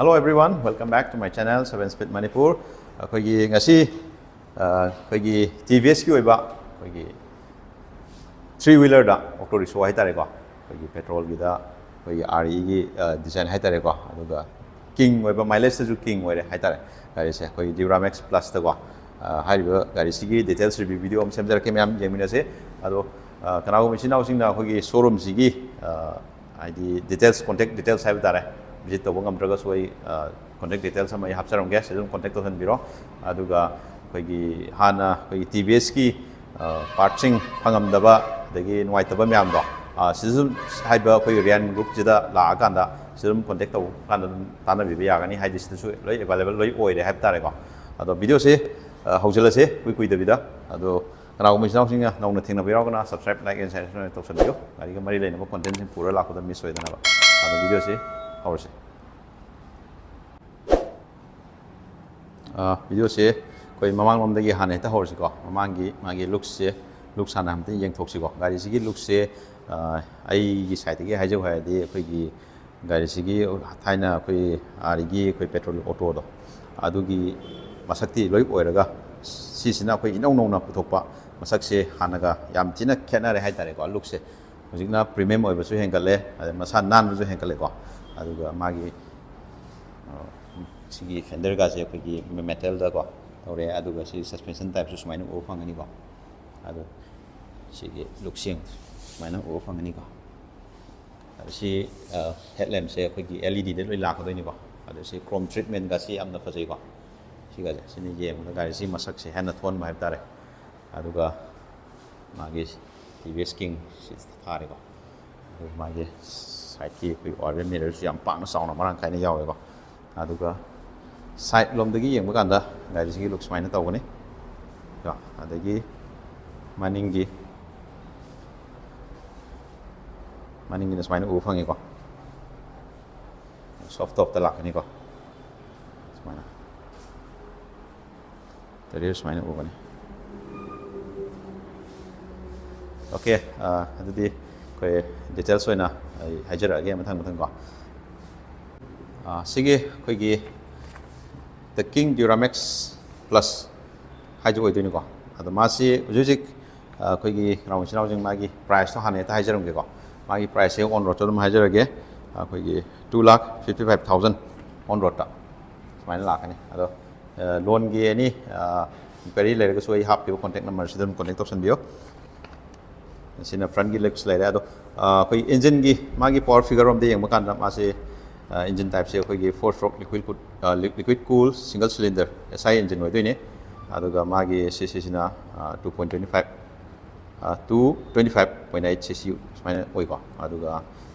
Hello everyone, welcome back to my channel 7 Speed Manipur. Khoi ngasi khoi TVS ki oiba khoi 3-wheeler da auto rickshaw hai tare ko khoi petrol gi da khoi RE gi design hai tare ko aduga king oiba mileage su king oire hai tare gari se khoi Duramax Plus da ko hariba gari sigi details review video am semjar ke myam jemina se ado kanago machine sing na khoi showroom sigi ID details contact details hai tare visit tawang am draga soi contact details sama I hapsaram gas sedum contact to biro aduga khoi hana khoi TVS ki partsing phangam daba dagi nuai taba myam do sizum haiba khoi rian group jida la aganda sizum contact taw kan tana bi ya gani haidis su loi available loi oi re hab tare ko ado video se haujala se kui da vida ado kanau mi sinau singa nauna thengna biro kana subscribe like and share to san video gari ga mari le na content sin pura la ko da miss hoy dana ba ado video se haurse video se koi mamang lom dagi hane ta horsi ko mamangi magi look se look sana hamte yeng thoksi ko gari sigi look se ai gi side gi hajo ha di koi gi gari sigi thaina koi ari gi koi petrol auto do adugi masakti loi oiraga si sina koi inong nong na puthokpa masak se hanaga yam tina khena re hai tare ko look se hojikna premium oiba su hengale masa nan su hengale ko aduga magi sigi fender ga se koi metal da ko tore aduga si suspension type su sumaina o phangani ko adu sigi luksing sumaina o phangani ko si headlamp se koi LED de loi lak doi ni ko adu si chrome treatment ga si amna phajai ko siga je sini je ma ga si masak se hana thon ma tare aduga magi TVS king si thare ko magi side ki koi order mirror su yam pang na sauna marang kai na yaw ko aduga side lom dagi yeng ba kanda gari sigi looks maina tawgani ya adagi maningi na maina u phangi ko soft top ta lakani ko maina tari maina u bani okay adudi koi details oina hajara age mathang ko sige koi gi the King Duramax Plus hajo oidini ko ado masi ujik koi gi raung sinau jing magi price to hane ta hajarum ge ko magi price e on road to hajarage koi gi 2,55,000 on road ta maina lakani ado loan gi ni query le ga soi hap yo contact number sidum contact option bio sina front gi legs le ado koi engine gi magi power figure om de yang makan masi engine type se koi 4-stroke liquid cool single cylinder SI engine oi doine aduga magi cc sina 2.25 to 25.8 cc maina oi ko aduga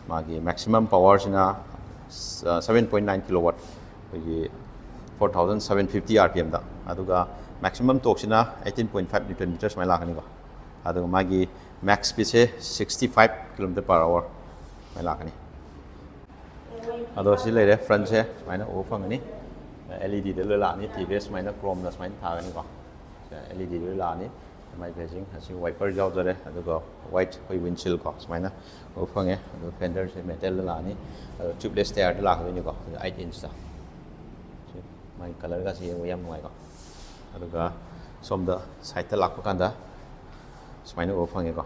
magi maximum power sina 7.9 kilowatt koi 4750 rpm da aduga maximum torque sina 18.5 newton meters mai lakani ko aduga magi max speed se 65 km/h mai lakani ado si le front se maina o phangani LED de la ni TVS maina chrome na maina thagani ko LED de la ni mai facing asi wiper jaw jare aduga white koi windshield ko maina o phange ado fender se metal la ni tubeless tire de la ko ni ko 8 inch da mai color ga si yam noi ko aduga som da side ta lak pa kanda maina o phange ko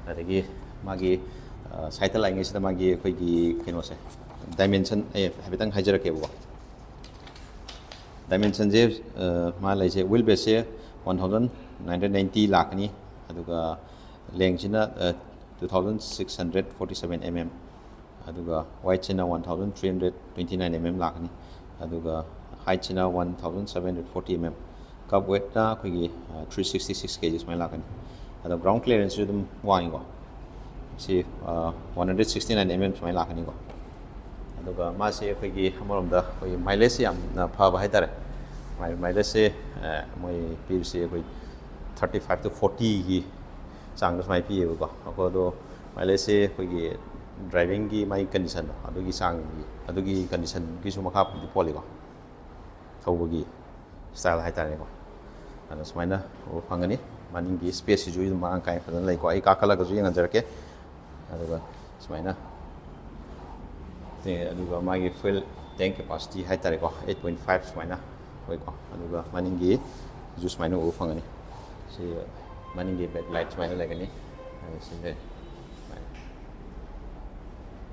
adagi magi side ta lainge sida magi koi gi kino se dimension habitang hajara ke bo dimension je ma lai se wheelbase se 1990 lakani aduga length sina 2647 mm aduga wide sina 1329 mm lakani aduga height sina 1740 mm cup weight na koi gi 366 kg mai lakani adu ground clearance dum wangi ko si 169 mm mai lakani ko aduga ma se koi gi hamarom da koi mileage yam na pha ba hai tare mileage se moi pir se koi 35 to 40 gi sang mai pi ko do mileage se koi gi driving gi mai condition adugi sang gi adugi condition gi su makha pi poli ko thau gi style hai tare ko ado smaina o phangani maning gi space ju ma ang kai phadan lai ko ai ka kala ga ju yang jarake aduga smaina ꯑꯗꯨꯒ ꯃꯥꯒꯤ ꯐꯨꯏꯜ ꯇꯦꯡ capacity ꯍꯥꯏꯇꯥꯔꯦꯀꯣ 8.5 ꯁꯨꯃꯥꯏꯅ ꯑꯣꯏꯀꯣ ꯑꯗꯨꯒ ꯃꯅꯤꯡꯒꯤ ꯁꯨ ꯁꯨꯃꯥꯏꯅ ꯎꯕ ꯐꯪꯒꯅꯤ ꯁꯤ ꯃꯅꯤꯡꯒꯤ ꯕꯦꯛ ꯂꯥꯏꯠ ꯁꯨꯃꯥꯏꯅ ꯂꯩꯒꯅꯤ ꯁꯤꯁꯦ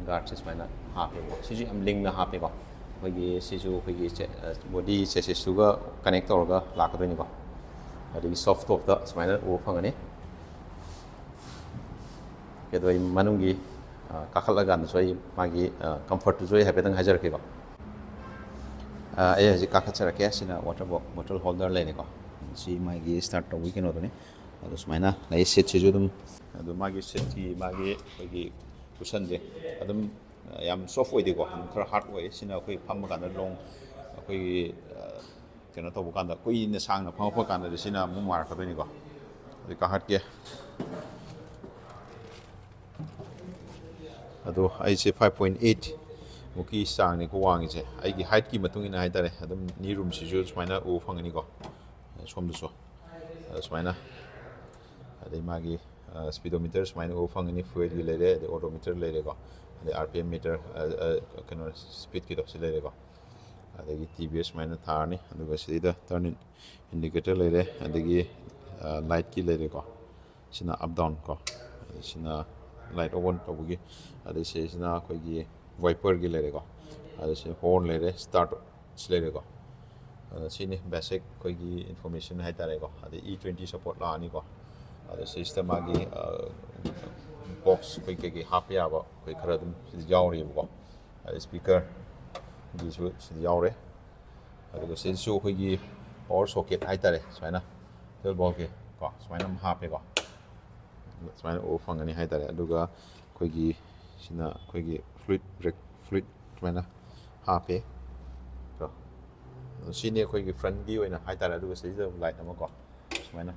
ꯒꯥꯔꯗꯁꯦ ꯁꯨꯃꯥꯏꯅ ꯍꯥꯞꯄꯦꯀꯣ ꯁꯤꯁꯨ ꯌꯥꯝ ꯂꯤꯡꯅ ꯍꯥꯞꯄꯦꯀꯣ ꯑꯩꯈꯣꯏꯒꯤ ꯁꯤꯁꯨ ꯑꯩꯈꯣꯏꯒꯤ ꯕꯣꯗꯤ ꯆꯦꯁꯤꯁꯇꯨꯒ ꯀꯅꯦꯛ ꯇꯧꯔꯒ ꯂꯥꯛꯀꯗꯣꯏꯅꯤꯀꯣ ꯑꯗꯒꯤ ꯁꯣꯐ ꯇꯣꯞꯇ ꯁꯨꯃꯥꯏꯅ ꯎꯕ ꯐꯪꯒꯅꯤ ꯀꯩꯗꯧꯏ ꯃꯅꯨꯡꯒꯤ ꯀꯥꯈꯠꯂꯀꯥꯟꯗꯁꯨ ꯑꯩ ꯃꯥꯒꯤ ꯀꯝꯐꯔꯠꯇꯨꯁꯨ ꯑꯩ ꯍꯥꯏꯐꯦꯠꯇꯪ ꯍꯥꯏꯖꯔꯛꯀꯦꯀꯣ ꯑꯩ ꯍꯧꯖꯤꯛ ꯀꯥꯈꯠꯆꯔꯛꯀꯦ ꯁꯤꯅ ꯋꯥꯇꯔ ꯕꯣꯇꯜ ꯍꯣꯜꯗꯔ ꯂꯩꯔꯦꯀꯣ ꯁꯤ ꯃꯥꯒꯤ ꯁ꯭ꯇꯥꯔꯠ ꯇꯧꯕꯒꯤ ꯀꯩꯅꯣꯗꯨꯅꯤ ꯑꯗꯣ ꯁꯨꯃꯥꯏꯅ ꯂꯩ ꯁꯤꯠꯁꯤꯁꯨ ꯑꯗꯨꯝ ꯑꯗꯣ ꯃꯥꯒꯤ ꯁꯤꯠꯀꯤ ꯃꯥꯒꯤ ꯑꯩꯈꯣꯏꯒꯤ ꯀꯨꯁꯟꯁꯦ ꯑꯗꯨꯝ ꯌꯥꯝ ꯁꯣꯐ ꯑꯣꯏꯗꯦꯀꯣ ꯑꯗꯨꯝ ꯈꯔ ꯍꯥꯔꯗ ꯑꯣꯏ ꯁꯤꯅ ꯑꯩꯈꯣꯏ ꯐꯝꯕ ꯀꯥꯟꯗ ꯑꯩꯈꯣꯏꯒꯤ ꯀꯩꯅꯣ ꯇꯧꯕ ꯀꯥꯟꯗ ꯀꯨꯏꯅ ꯁꯥꯡꯅ ꯐꯝꯃꯛꯄ ꯀꯥꯟꯗꯗꯤ ꯁꯤꯅ ꯑꯃꯨꯛ ꯅꯨꯡꯉꯥꯏꯔꯛꯀꯗꯣꯏꯅꯤꯀꯣ ꯑꯗꯨ ꯀꯥꯈꯠꯀꯦ ꯑꯗꯣ ꯑꯩꯁꯦ 5.8 ꯃꯨꯛꯀꯤ ꯆꯥꯡꯅꯤꯀꯣ ꯋꯥꯡꯉꯤꯁꯦ ꯑꯩꯒꯤ ꯍꯥꯏꯠꯀꯤ ꯃꯇꯨꯡ ꯏꯟꯅ ꯍꯥꯏꯇꯥꯔꯦ ꯑꯗꯨꯝ ꯅꯤ ꯔꯨꯝꯁꯤꯁꯨ ꯁꯨꯃꯥꯏꯅ ꯎꯕ ꯐꯪꯒꯅꯤꯀꯣ ꯁꯣꯝꯗꯁꯨ ꯁꯨꯃꯥꯏꯅ ꯑꯗꯩ ꯃꯥꯒꯤ ꯁ꯭ꯄꯤꯗꯣꯃꯤꯇꯔ ꯁꯨꯃꯥꯏꯅ ꯎꯕ ꯐꯪꯒꯅꯤ ꯐꯨꯋꯦꯜꯒꯤ ꯂꯩꯔꯦ ꯑꯗꯩ ꯑꯣꯗꯣꯃꯤꯇꯔ ꯂꯩꯔꯦꯀꯣ ꯑꯗꯩ RPM ꯃꯤꯇꯔ ꯀꯩꯅꯣ ꯁ꯭ꯄꯤꯗꯀꯤꯗꯣ ꯁꯤ ꯂꯩꯔꯦꯀꯣ ꯑꯗꯒꯤ TBS ꯁꯨꯃꯥꯏꯅ ꯊꯥꯔꯅꯤ ꯑꯗꯨꯒ ꯁꯤꯗ ꯇꯔꯟ ꯏꯟꯗꯤꯀꯦꯇꯔ ꯂꯩꯔꯦ ꯑꯗꯒꯤ ꯂꯥꯏꯠꯀꯤ ꯂꯩꯔꯦꯀꯣ ꯁꯤꯅ ꯑꯞ ꯗꯥꯎꯟ ꯀꯣ ꯁꯤꯅ ꯂꯥꯏꯠ ꯑꯣꯟ ꯇꯧꯕꯒꯤ ꯑꯗꯩ ꯁꯤꯁꯤꯅ ꯑꯩꯈꯣꯏꯒꯤ ꯋꯥꯏꯄꯔꯒꯤ ꯂꯩꯔꯦꯀꯣ ꯑꯗꯩ ꯁꯤ ꯍꯣꯔꯟ ꯂꯩꯔꯦ ꯁ꯭ꯇꯥꯔꯠ ꯁꯤ ꯂꯩꯔꯦꯀꯣ ꯁꯤꯅꯤ ꯕꯦꯁꯤꯛ ꯑꯩꯈꯣꯏꯒꯤ ꯏꯟꯐꯣꯔꯃꯦꯁꯟ ꯍꯥꯏꯇꯥꯔꯦꯀꯣ ꯑꯗꯩ E20 ꯁꯞꯄꯣꯔꯠ ꯂꯥꯛꯑꯅꯤꯀꯣ ꯑꯗ ꯁꯤꯁꯤꯗ ꯃꯥꯒꯤ ꯕꯣꯛꯁ ꯑꯩꯈꯣꯏ ꯀꯩꯀꯩ ꯍꯥꯞꯄ ꯌꯥꯕ ꯑꯩꯈꯣꯏ ꯈꯔ ꯑꯗꯨꯝ ꯁꯤꯗ ꯌꯥꯎꯔꯤꯕꯀꯣ ꯑꯗꯩ ꯁ꯭ꯄꯤꯀꯔꯒꯤꯁꯨ ꯁꯤꯗ ꯌꯥꯎꯔꯦ ꯑꯗꯨꯒ ꯁꯤꯗꯁꯨ ꯑꯩꯈꯣꯏꯒꯤ ꯄꯋꯥꯔ ꯁꯣꯀꯦꯠ ꯍꯥꯏꯇꯥꯔꯦ ꯁꯨꯃꯥꯏꯅ 12 ꯚꯣꯜꯠꯀꯤ ꯀꯣ ꯁꯨꯃꯥꯏꯅ ꯑꯃ ꯍꯥꯞꯄꯦꯀꯣ ꯁꯨꯃꯥꯏꯅ ꯎꯕ ꯐꯪꯒꯅꯤ ꯍꯥꯏꯇꯥꯔꯦ ꯑꯗꯨꯒ ꯑꯩꯈꯣꯏꯒꯤ ꯁꯤꯅ ꯑꯩꯈꯣꯏꯒꯤ ꯐ꯭ꯂꯨꯏꯠ ꯁꯨꯃꯥꯏꯅ ꯍꯥꯞꯄꯦ ꯀꯣ ꯁꯤꯅꯤ ꯑꯩꯈꯣꯏꯒꯤ ꯐ꯭ꯔꯟꯒꯤ ꯑꯣꯏꯅ ꯍꯥꯏꯇꯥꯔꯦ ꯑꯗꯨꯒ ꯁꯤꯁꯤꯗ ꯂꯥꯏꯠ ꯑꯃ ꯀꯣ ꯁꯨꯃꯥꯏꯅ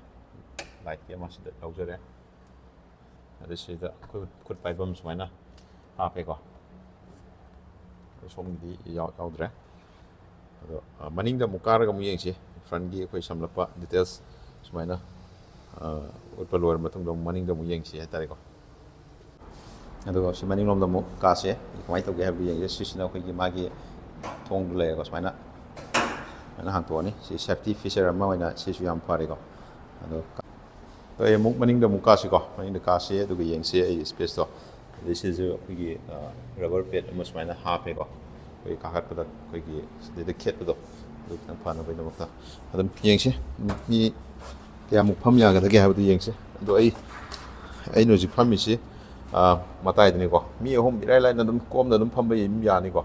ꯂꯥꯏꯠꯀꯤ ꯑꯃ ꯁꯤꯗ ꯌꯥꯎꯖꯔꯦ ꯑꯗꯩ ꯁꯤꯗ ꯑꯩꯈꯣꯏ ꯈꯨꯠ ꯄꯥꯏꯐꯝ ꯁꯨꯃꯥꯏꯅ ꯍꯥꯞꯄꯦꯀꯣ ꯁꯣꯝꯒꯤꯗꯤ ꯌꯥꯎꯗ꯭ꯔꯦ ꯑꯗꯣ ꯃꯅꯤꯡꯗ ꯑꯃꯨꯛ ꯀꯥꯔꯒ ꯑꯃꯨꯛ ꯌꯦꯡꯁꯤ ꯐ꯭ꯔꯟꯒꯤ ꯑꯩꯈꯣই ꯁꯝꯂꯞꯄ ꯗꯤꯇꯦꯜꯁ ꯁꯨꯃꯥꯏꯅ ꯎꯠꯄ ꯂꯣꯏꯔ ꯃꯇꯨꯡꯗ ꯑꯃꯨꯛ ꯃꯅꯤꯡꯗ ꯑꯃꯨꯛ ꯌꯦꯡꯁꯤ ꯍꯥꯏꯇꯥꯔꯦꯀꯣ ꯑꯗꯨꯒ ꯁꯤ ꯃꯅꯤꯡꯂꯣꯝꯗ ꯑꯃꯨꯛ ꯀꯥꯁꯦ ꯀꯃꯥꯏꯅ ꯇꯧꯒꯦ ꯍꯥꯏꯕꯗꯨ ꯌꯦꯡꯁꯦ ꯁꯤꯁꯤꯅ ꯑꯩꯈꯣꯏꯒꯤ ꯃꯥꯒꯤ ꯊꯣꯡꯗꯨ ꯂꯩꯔꯦꯀꯣ ꯁꯨꯃꯥꯏꯅ ꯍꯥꯡꯇꯣꯛꯑꯅꯤ ꯁꯤ ꯁꯦꯐꯇꯤ ꯐꯤꯆꯔ ꯑꯃ ꯑꯣꯏꯅ ꯁꯤꯁꯨ ꯌꯥꯝ ꯐꯔꯦꯀꯣ ꯑꯗꯣ ꯑꯩ ꯑꯃꯨꯛ ꯃꯅꯤꯡꯗ ꯑꯃꯨꯛ ꯀꯥꯁꯤꯀꯣ ꯃꯅꯤꯡꯗ ꯀꯥꯁꯤ ꯑꯗꯨꯒ ꯌꯦꯡꯁꯤ ꯑꯩ ꯁ꯭ꯄꯦꯁꯇꯣ ꯑꯗꯩ ꯁꯤꯁꯨ ꯑꯩꯈꯣꯏꯒꯤ ꯔꯕꯔ ꯄꯦꯠ ꯑꯃ ꯁꯨꯃꯥꯏꯅ ꯍꯥꯞꯄꯦꯀꯣ ꯑꯩꯈꯣꯏ ꯀꯥꯈꯠꯄꯗ ꯑꯩꯈꯣꯏꯒꯤ ꯁꯤꯗꯩꯗ ꯈꯦꯠꯄꯗꯣ ꯑꯗꯨ ꯈꯤꯇꯪ ꯐꯅꯕꯒꯤꯗꯃꯛꯇ ꯑꯗꯨꯝ ꯌꯦꯡꯁꯤ ꯃꯤ ꯀꯌꯥꯃꯨꯛ ꯐꯝ ꯌꯥꯒꯗꯒꯦ ꯍꯥꯏꯕꯗꯨ ꯌꯦꯡꯁꯤ ꯑꯗꯣ ꯑꯩꯅ ꯍꯧꯖꯤꯛ ꯐꯝꯃꯤꯁꯤ ꯃꯇꯥꯏꯗꯅꯤꯀꯣ ꯃꯤ ꯑꯍꯨꯝ ꯏꯔꯥꯏ ꯂꯥꯏꯅ ꯑꯗꯨꯝ ꯀꯣꯝꯅ ꯑꯗꯨꯝ ꯐꯝꯕ ꯑꯗꯨꯝ ꯌꯥꯅꯤꯀꯣ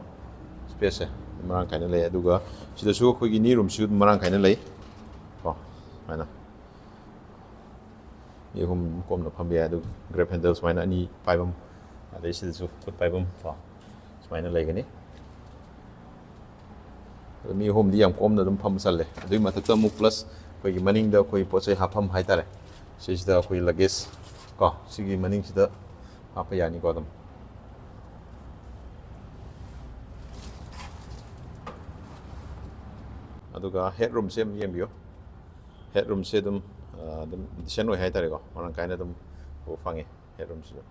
ꯁ꯭ꯄꯦꯁꯁꯦ ꯃꯔꯥꯡ ꯀꯥꯏꯅ ꯂꯩ ꯑꯗꯨꯒ ꯁꯤꯗꯁꯨ ꯑꯩꯈꯣꯏꯒꯤ ꯅꯤ ꯔꯨꯝꯁꯨ ꯑꯗꯨꯝ ꯃꯔꯥꯡ ꯀꯥꯏꯅ ꯂꯩ ꯀꯣ ꯁꯨꯃꯥꯏꯅ ꯃꯤ ꯑꯍꯨꯝ ꯀꯣꯝꯅ ꯐꯝꯕ ꯌꯥꯏ ꯑꯗꯨ ꯒ꯭ꯔꯦꯞ ꯍꯦꯟꯗꯜ ꯁꯨꯃꯥꯏꯅ ꯑꯅꯤ ꯄꯥꯏꯐꯝ ꯑꯗꯩ ꯁꯤꯗꯁꯨ ꯈꯨꯠ ꯄꯥꯏꯐꯝ ꯀꯣ ꯁꯨꯃꯥꯏꯅ ꯂꯩꯒꯅꯤ ꯑꯗꯣ ꯃꯤ ꯑꯍꯨꯝꯗꯤ ꯌꯥꯝ ꯀꯣꯝꯅ ꯑꯗꯨꯝ ꯐꯝꯕ ꯆꯜꯂꯦ ꯑꯗꯨꯒꯤ ꯃꯊꯛꯇ ꯑꯃꯨꯛ ꯄ꯭ꯂꯁ ꯑꯩꯈꯣꯏꯒꯤ ꯃꯅꯤꯡꯗ ꯑꯩꯈꯣꯏ ꯄꯣꯠ ꯆꯩ ꯍꯥꯞꯐꯝ ꯍꯥꯏꯇꯥꯔꯦ ꯁꯤꯁꯤꯗ ꯑꯩꯈꯣꯏ ꯂꯒꯦꯖ ꯀꯣ ꯁꯤꯒꯤ ꯃꯅꯤꯡꯁꯤꯗ ꯍꯥꯞꯄ ꯌꯥꯅꯤꯀꯣ ꯑꯗꯨꯝ ꯑꯗꯨꯒ ꯍꯦꯠ ꯔꯨꯝꯁꯦ ꯑꯃꯨꯛ ꯌꯦꯡꯕꯤꯌꯨ ꯍꯦꯠ ꯔꯨꯝꯁꯦ ꯑꯗꯨꯝ ꯗꯤꯁꯦꯟ ꯑꯣꯏ ꯍꯥꯏꯇꯥꯔꯦꯀꯣ ꯃꯔꯥꯡ ꯀꯥꯏꯅ ꯑꯗꯨꯝ ꯎꯕ ꯐꯪꯉꯦ ꯍꯦꯠ ꯔꯨꯝꯁꯤꯁꯨ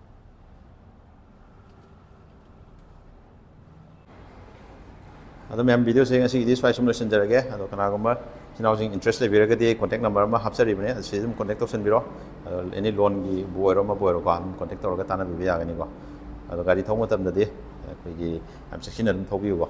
ꯑꯗꯣ ꯃꯌꯥꯝ ꯚꯤꯗꯤꯑꯣꯁꯦ ꯉꯁꯤꯒꯤꯗꯤ ꯁ꯭ꯋꯥꯏ ꯁꯨꯝ ꯂꯣꯏꯁꯤꯟꯖꯔꯒꯦ ꯑꯗꯣ ꯀꯅꯥꯒꯨꯝꯕ ꯏꯆꯤꯟ ꯏꯟꯇꯔꯦꯁ ꯂꯩꯕꯤꯔꯒꯗꯤ ꯀꯣꯟꯇꯦꯛ ꯅꯝꯕꯔ ꯑꯃ ꯍꯥꯞꯆꯔꯤꯕꯅꯦ ꯑꯁꯤ ꯑꯗꯨꯝ ꯀꯣꯟꯇꯦꯛ ꯇꯧꯁꯟꯕꯤꯔꯣ ꯑꯗꯣ ꯑꯦꯅꯤ ꯂꯣꯟꯒꯤꯕꯨ ꯑꯣꯏꯔꯣ ꯑꯃꯕꯨ ꯑꯣꯏꯔꯣꯀꯣ ꯑꯗꯨꯝ ꯀꯣꯟꯇꯦꯛ ꯇꯧꯔꯒ ꯇꯥꯟꯅꯕꯤꯕ ꯌꯥꯒꯅꯤꯀꯣ ꯑꯗꯣ ꯒꯥꯔꯤ ꯊꯧꯕ ꯃꯇꯝꯗꯗꯤ ꯑꯩꯈꯣꯏꯒꯤ ꯌꯥꯝ ꯆꯦꯛꯁꯤꯟꯅ ꯑꯗꯨꯝ ꯊꯧꯕꯤꯌꯨꯀꯣ